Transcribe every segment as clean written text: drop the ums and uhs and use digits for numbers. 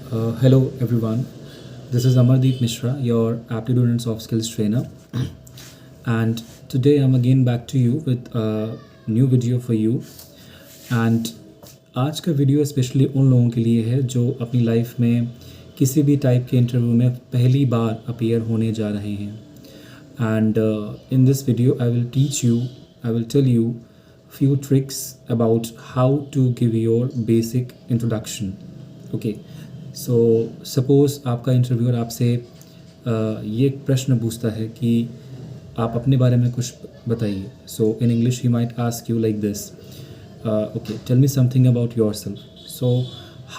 Hello everyone, this is Amardeep Mishra, your Aptitude and Soft Skills trainer, and today I'm again back to you with a new video for you. And आज का video specially उन लोगों के लिए है जो अपनी life में किसी भी टाइप के इंटरव्यू में पहली बार अपीयर होने जा रहे हैं. And in this video I will tell you few tricks about how to give your basic introduction. Okay, so suppose आपका इंटरव्यूअर आपसे ये प्रश्न पूछता है कि आप अपने बारे में कुछ बताइए. So in English he might ask you like this, okay, tell me something about yourself. So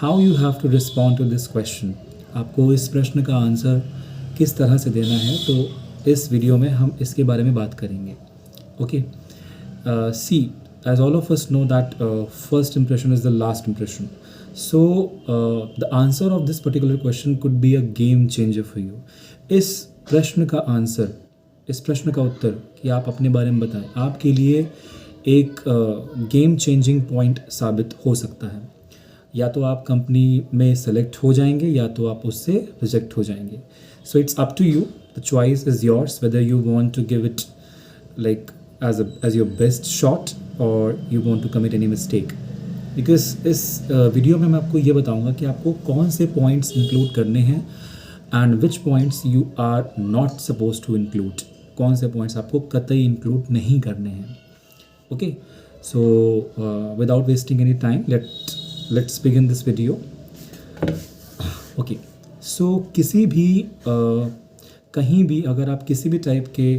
how you have to respond to this question, आपको इस प्रश्न का आंसर किस तरह से देना है, तो इस वीडियो में हम इसके बारे में बात करेंगे. Okay. See, as all of us know that first impression is the last impression. So the answer of this particular question could be a game changer for you. इस प्रश्न का आंसर, इस प्रश्न का उत्तर कि आप अपने बारे में बताएं, आपके लिए एक गेम चेंजिंग पॉइंट साबित हो सकता है. या तो आप कंपनी में सेलेक्ट हो जाएंगे या तो आप उससे रिजेक्ट हो जाएंगे. So it's up to you, the choice is yours whether you want to give it like as your best shot or you want to commit any mistake. Because इस वीडियो में मैं आपको ये बताऊंगा कि आपको कौन से पॉइंट्स इंक्लूड करने हैं and which points you are not supposed to include. कौन से पॉइंट्स आपको कतई इंक्लूड नहीं करने हैं. Okay, so without wasting any time, let's begin this video. Okay, so किसी भी कहीं भी अगर आप किसी भी टाइप के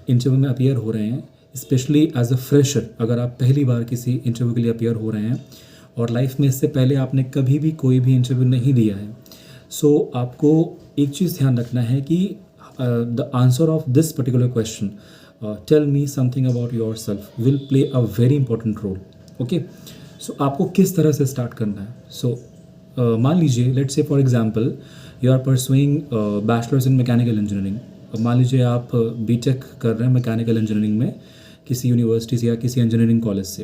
इंटरव्यू में अपीयर हो रहे हैं, स्पेशली एज अ फ्रेशर, अगर आप पहली बार किसी इंटरव्यू के लिए अपीयर हो रहे हैं और लाइफ में इससे पहले आपने कभी भी कोई भी इंटरव्यू नहीं दिया है, सो आपको एक चीज़ ध्यान रखना है कि the answer of this particular question, tell me something about yourself, will play a very important role. Okay, so आपको किस तरह से स्टार्ट करना है. सो मान लीजिए, let's say for example you are pursuing bachelors in mechanical engineering. मान लीजिए आप बीटेक कर रहे हैं मैकेनिकल इंजीनियरिंग में किसी यूनिवर्सिटी से या किसी इंजीनियरिंग कॉलेज से.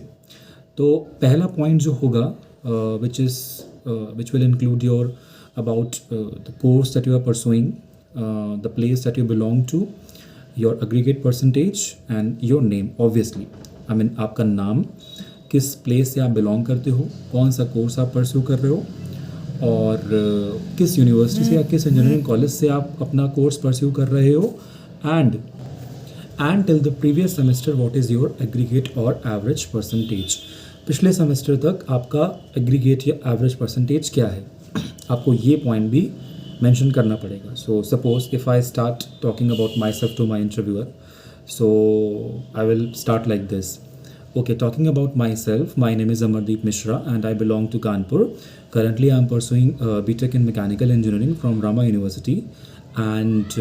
तो पहला पॉइंट जो होगा which will include your about the course that you are pursuing, the place that you belong to, your aggregate percentage and your name. Obviously I mean आपका नाम, किस प्लेस से आप बिलोंग करते हो, कौन सा कोर्स आप परस्यू कर रहे हो और किस यूनिवर्सिटी से या किस इंजीनियरिंग कॉलेज से आप अपना कोर्स परस्यू कर रहे हो, and till the previous semester what is your aggregate और एवरेज परसेंटेज. पिछले सेमेस्टर तक आपका एग्रीगेट या एवरेज परसेंटेज क्या है, आपको ये पॉइंट भी मेंशन करना पड़ेगा. So suppose if I start talking about myself to my interviewer, so I will start like this. Okay, talking about myself, my name is Amardeep Mishra and I belong to Kanpur. Currently, I am pursuing BTech in Mechanical Engineering from Rama University, and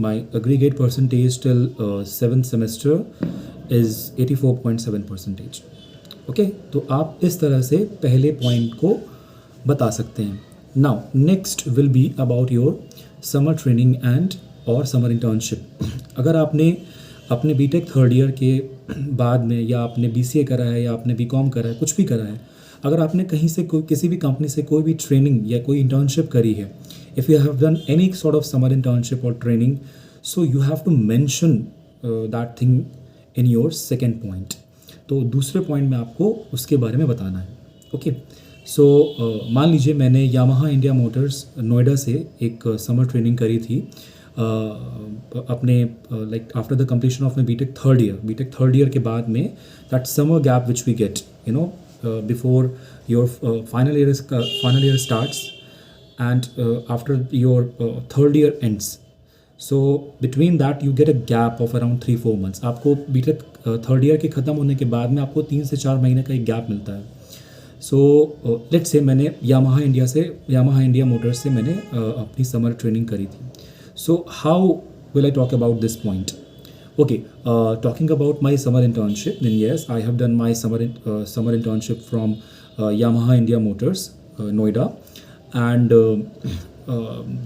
my aggregate percentage till 7th semester is 84.7%. Okay, तो आप इस तरह से पहले point को बता सकते हैं. Now, next will be about your summer training and और summer internship. अगर आपने अपने बीटेक थर्ड ईयर के बाद में, या आपने बीसीए करा है या आपने बीकॉम करा है, कुछ भी करा है, अगर आपने कहीं से किसी भी कंपनी से कोई भी ट्रेनिंग या कोई इंटर्नशिप करी है, if you have done any sort of summer internship और training, so you have to mention that thing in your second point. तो दूसरे पॉइंट में आपको उसके बारे में बताना है. ओके, सो मान लीजिए मैंने यामाहा इंडिया मोटर्स नोएडा से एक समर ट्रेनिंग करी थी अपने like after the completion of my B Tech third year के बाद में, that summer gap which we get you know before your final year starts and after your third year ends. So between that you get a gap of around 3-4 months. आपको B Tech third year के ख़त्म होने के बाद में आपको 3 से 4 महीने का एक गैप मिलता है. सो लेट्स से मैंने यामाहा इंडिया मोटर्स से मैंने अपनी समर ट्रेनिंग करी थी. So how will I talk about this point? Okay, talking about my summer internship, then yes, I have done my summer internship from Yamaha India Motors, Noida, and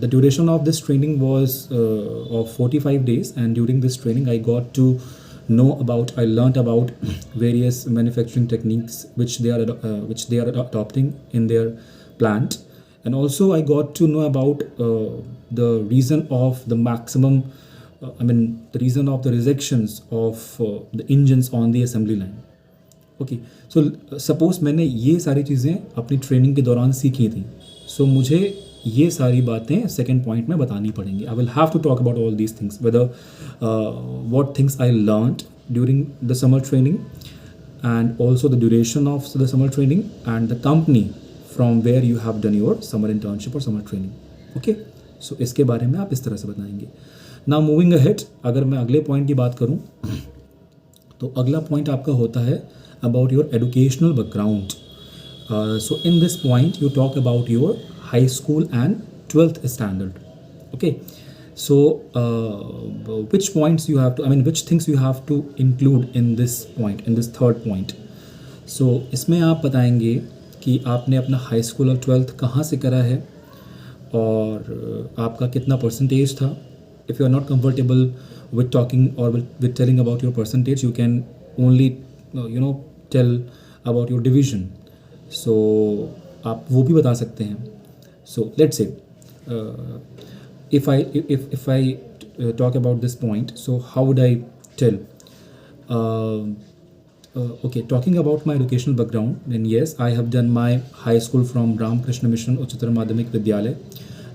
the duration of this training was of 45 days. And during this training, I learnt about various manufacturing techniques which they are adopting in their plant. and also I got to know about the reason of the maximum the reason of the rejections of the engines on the assembly line. Okay, so suppose मैंने ये सारी चीज़ें अपनी training के दौरान सीखी थी, सो मुझे ये सारी बातें सेकेंड पॉइंट में बतानी पड़ेंगी. I will have to talk about all these things, whether what things I learned during the summer training, and also the duration of the summer training, and the company from where you have done your summer internship or summer training. Okay, so इसके बारे में आप इस तरह से बताएंगे. Now moving ahead, अगर मैं अगले पॉइंट की बात करूं तो अगला पॉइंट आपका होता है about your educational background. So in this point you talk about your high school and 12th standard. Okay, so which points you have to, which things you have to include in this point, in this third point. So इसमें आप बताएंगे कि आपने अपना high school और 12th कहाँ से करा है और आपका कितना परसेंटेज था. If you are not comfortable with talking or with telling about your percentage, you can only tell about your division. So आप वो भी बता सकते हैं. So let's say if I talk about this point, so how would I tell? Okay, talking about my educational background, then yes, I have done my high school from Ramakrishna Mission Uchchatar Madhyamik Vidyalaya,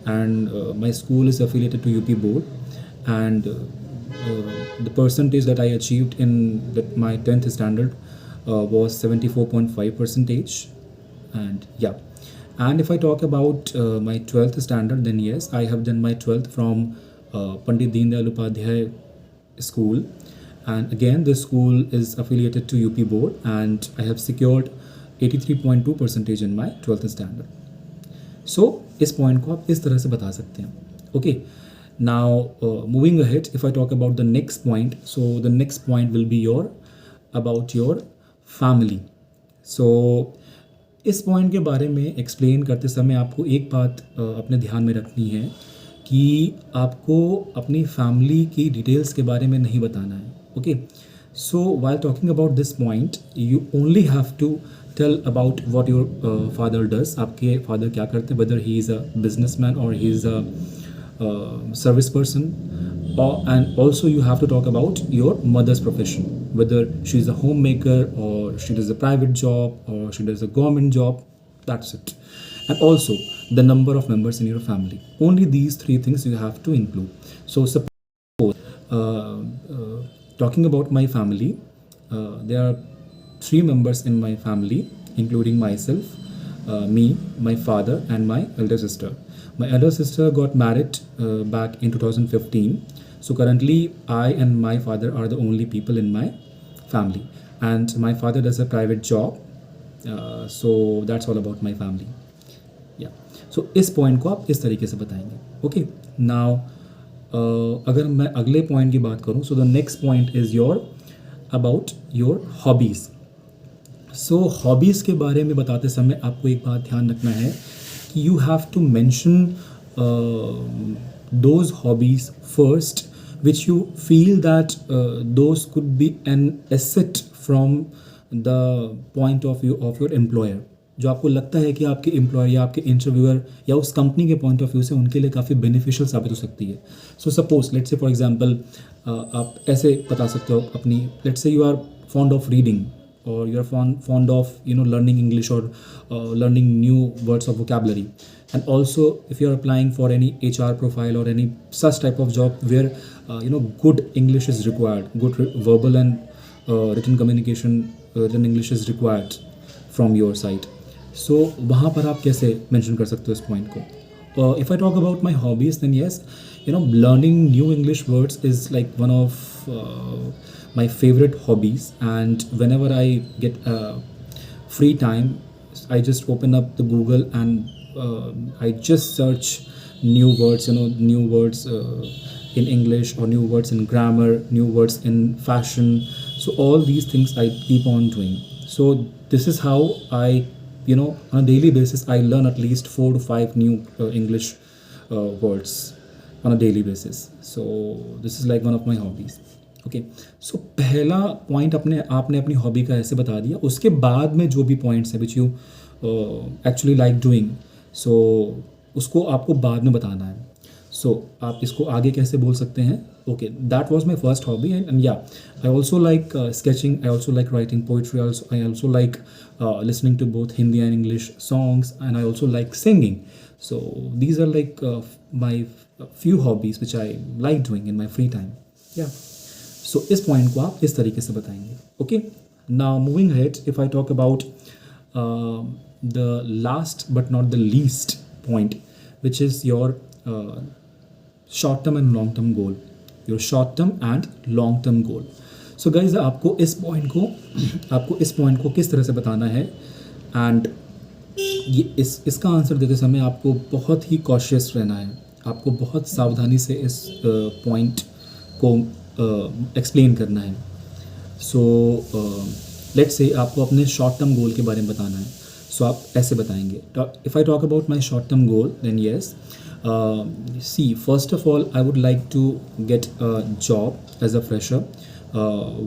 and my school is affiliated to UP board, and the percentage that I achieved in my 10th standard was 74.5 percentage. And yeah, and if I talk about my 12th standard, then yes, I have done my 12th from Pandit Deen Dayal Upadhyay school, and again this school is affiliated to UP board, and I have secured 83.2 percentage in my 12th standard. So इस point को आप इस तरह से बता सकते हैं. Okay, now moving ahead, if I talk about the next point, so the next point will be about your family. So इस पॉइंट के बारे में एक्सप्लेन करते समय आपको एक बात अपने ध्यान में रखनी है कि आपको अपनी फैमिली की डिटेल्स के बारे में नहीं बताना है. Okay, so while talking about this point, you only have to tell about what your father does. आपके फादर क्या करते हैं, whether he is a businessman और he is a service person, and also you have to talk about your mother's profession, whether she's a homemaker or she does a private job or she does a government job. That's it. And also the number of members in your family. Only these three things you have to include. So suppose talking about my family, there are 3 members in my family, including myself, me, my father and my elder sister. My elder sister got married back in 2015. So currently I and my father are the only people in my family, and my father does a private job. So that's all about my family. Yeah. So इस point को आप इस तरीके से बताएंगे. Okay. Now अगर मैं अगले point की बात करूँ, so the next point is about your hobbies. So hobbies के बारे में बताते समय आपको एक बात ध्यान रखना है कि you have to mention those hobbies first which you feel that those could be an asset from the point of view of your employer. जो आपको लगता है कि आपके एम्प्लॉयर या आपके इंटरव्यूअर या उस कंपनी के पॉइंट ऑफ व्यू से उनके लिए काफ़ी बेनिफिशियल साबित हो सकती है. So suppose let's say for example आप ऐसे बता सकते हो अपनी, let's say you are fond of reading or you're fond of learning English or learning new words of vocabulary, and also if you're applying for any HR profile or any such type of job where good English is required, good verbal and written communication, written English is required from your side. So वहाँ पर आप कैसे mention कर सकते हो इस point को. If I talk about my hobbies, then yes, learning new English words is like one of my favorite hobbies, and whenever I get free time, I just open up the Google and I just search new words, new words in English, or new words in grammar, new words in fashion. So all these things I keep on doing. So this is how I, on a daily basis I learn at least 4 to 5 new English words on a daily basis. So this is like one of my hobbies. Okay, so पहला point आपने अपनी hobby का ऐसे बता दिया. उसके बाद में जो भी पॉइंट्स है which you actually like doing, so उसको आपको बाद में बताना है. सो आप इसको आगे कैसे बोल सकते हैं? Okay, that was my first hobby and yeah I also like sketching. I also like writing poetry. I also like listening to both Hindi and English songs, and I also like singing. So these are like my few hobbies which I like doing in my free time. Yeah. So इस point को आप इस तरीके से बताएंगे. Okay, now moving head, if I talk about the last but not the least point, which is your short term and long term goal. Your short term and long term goal. So guys, आपको इस point को किस तरह से बताना है, and ये इसका आंसर देते समय आपको बहुत ही कॉशियस रहना है. आपको बहुत सावधानी से इस पॉइंट को एक्सप्लेन करना है. सो लेट्स से आपको अपने शॉर्ट टर्म गोल के बारे में बताना है. सो आप ऐसे बताएंगे. If I talk about my short term goal, then yes, see, first of all, I would like to get a job as a fresher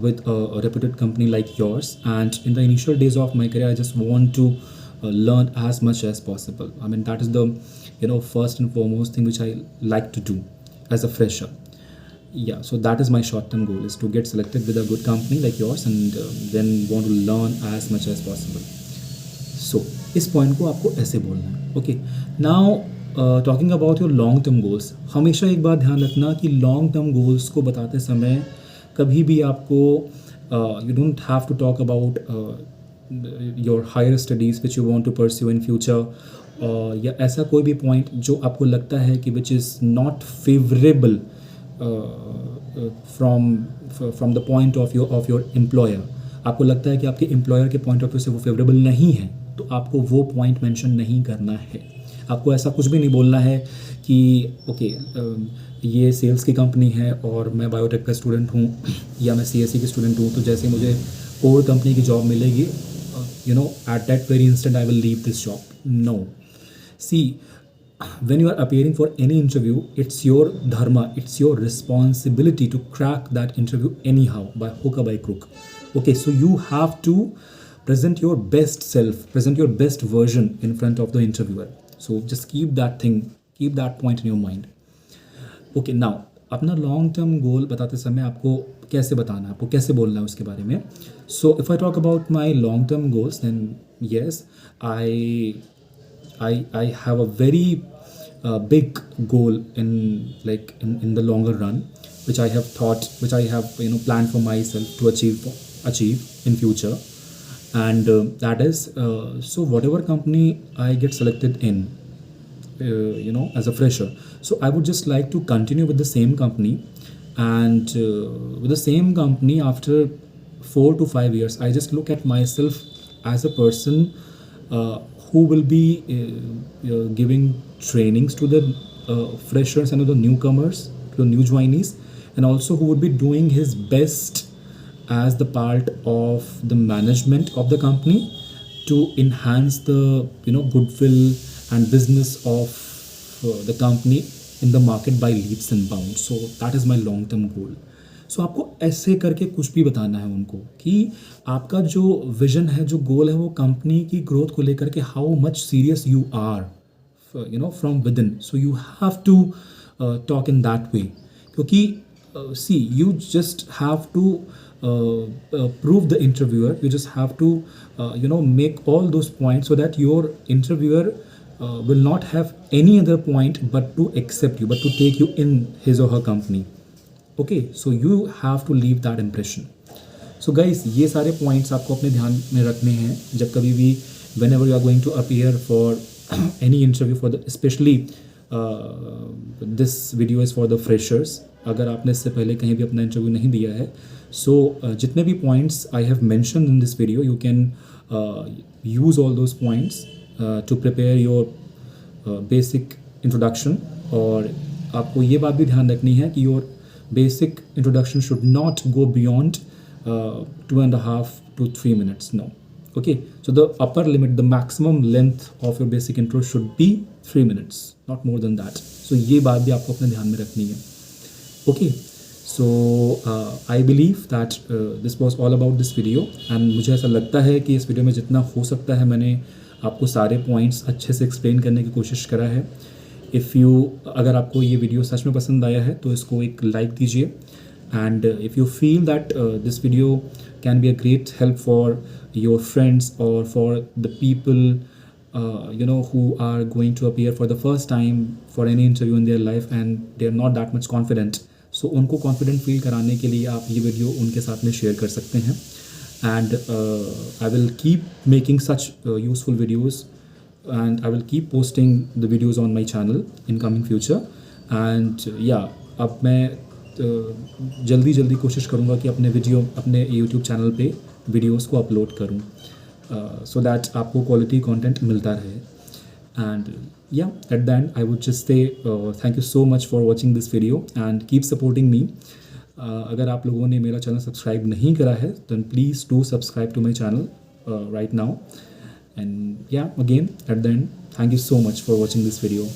with a reputed company like yours. And in the initial days of my career, I just want to learn as much as possible. I mean, that is the first and foremost thing which I like to do as a fresher. Yeah, so that is my short-term goal, is to get selected with a good company like yours, and then want to learn as much as possible. So इस point को आपको ऐसे बोलना है. Okay, now talking about your long term goals. हमेशा एक बात ध्यान रखना कि लॉन्ग टर्म गोल्स को बताते समय कभी भी आपको you don't have to talk about your higher studies which you want to pursue in future, या ऐसा कोई भी पॉइंट जो आपको लगता है कि which is not favourable from the point of your employer. आपको लगता है कि आपके एम्प्लॉयर के पॉइंट ऑफ व्यू से वो फेवरेबल नहीं है, तो आपको वो पॉइंट मेंशन नहीं करना है. आपको ऐसा कुछ भी नहीं बोलना है कि ओके, ये सेल्स की कंपनी है और मैं बायोटेक का स्टूडेंट हूँ या मैं CSE की स्टूडेंट हूँ, तो जैसे मुझे कोर कंपनी की जॉब मिलेगी, at that very instant I will leave this job. No, see, when you are appearing for any interview, it's your dharma, it's your responsibility to crack that interview anyhow, by hook or by crook. Okay, so you have to present your best self, present your best version in front of the interviewer. So just keep that point in your mind. Okay, now अपना long term goal बताते समय आपको कैसे बताना है, आपको कैसे बोलना है उसके बारे में. So if I talk about my long term goals, then yes, I have a very big goal in the longer run, which I have planned for myself to achieve in future, and that is so whatever company I get selected in, as a fresher, so I would just like to continue with the same company, and with the same company after 4 to 5 years, I just look at myself as a person who will be giving trainings to the freshers and the newcomers, to the new joinees, and also who would be doing his best as the part of the management of the company to enhance the goodwill and business of the company in the market by leaps and bounds. So that is my long term goal. सो आपको ऐसे करके कुछ भी बताना है उनको कि आपका जो विजन है, जो गोल है, वो कंपनी की ग्रोथ को लेकर के how much serious you are from within. So you have to talk in that way, क्योंकि see, you just have to prove the interviewer, you just have to make all those points so that your interviewer will not have any other point but to accept you, but to take you in his or her company. Okay, so you have to leave that impression. So guys, ये सारे points आपको अपने ध्यान में रखने हैं जब कभी भी whenever you are going to appear for any interview for the, especially this video is for the freshers. अगर आपने इससे पहले कहीं भी अपना इंटरव्यू नहीं दिया है, so जितने भी points I have mentioned in this video, you can use all those points to prepare your basic introduction. और आपको ये बात भी ध्यान रखनी है कि your basic introduction should not go beyond 2.5 to 3 minutes. No. Okay, so the upper limit, the maximum length of your basic intro should be 3 minutes, not more than that. So ये बात भी आपको अपने ध्यान में रखनी है. Okay, so I believe that this was all about this video, and मुझे ऐसा लगता है कि इस वीडियो में जितना हो सकता है मैंने आपको सारे पॉइंट्स अच्छे से एक्सप्लेन करने की कोशिश करा है। अगर आपको ये वीडियो सच में पसंद आया है तो इसको एक लाइक दीजिए, and if you feel that this video can be a great help for your friends or for the people who are going to appear for the first time for any interview in their life and they are not that much confident, so उनको confident feel कराने के लिए आप ये video उनके साथ में share कर सकते हैं। and I will keep making such useful videos and I will keep posting the videos on my channel in coming future। and अब मैं जल्दी कोशिश करूँगा कि अपने यूट्यूब चैनल पे वीडियोस को अपलोड करूँ so that आपको क्वालिटी कंटेंट मिलता रहे। and at the end I would just say thank you so much for watching this video and keep supporting me। अगर आप लोगों ने मेरा चैनल सब्सक्राइब नहीं करा है then please do subscribe to my channel right now। and again at the end thank you so much for watching this video।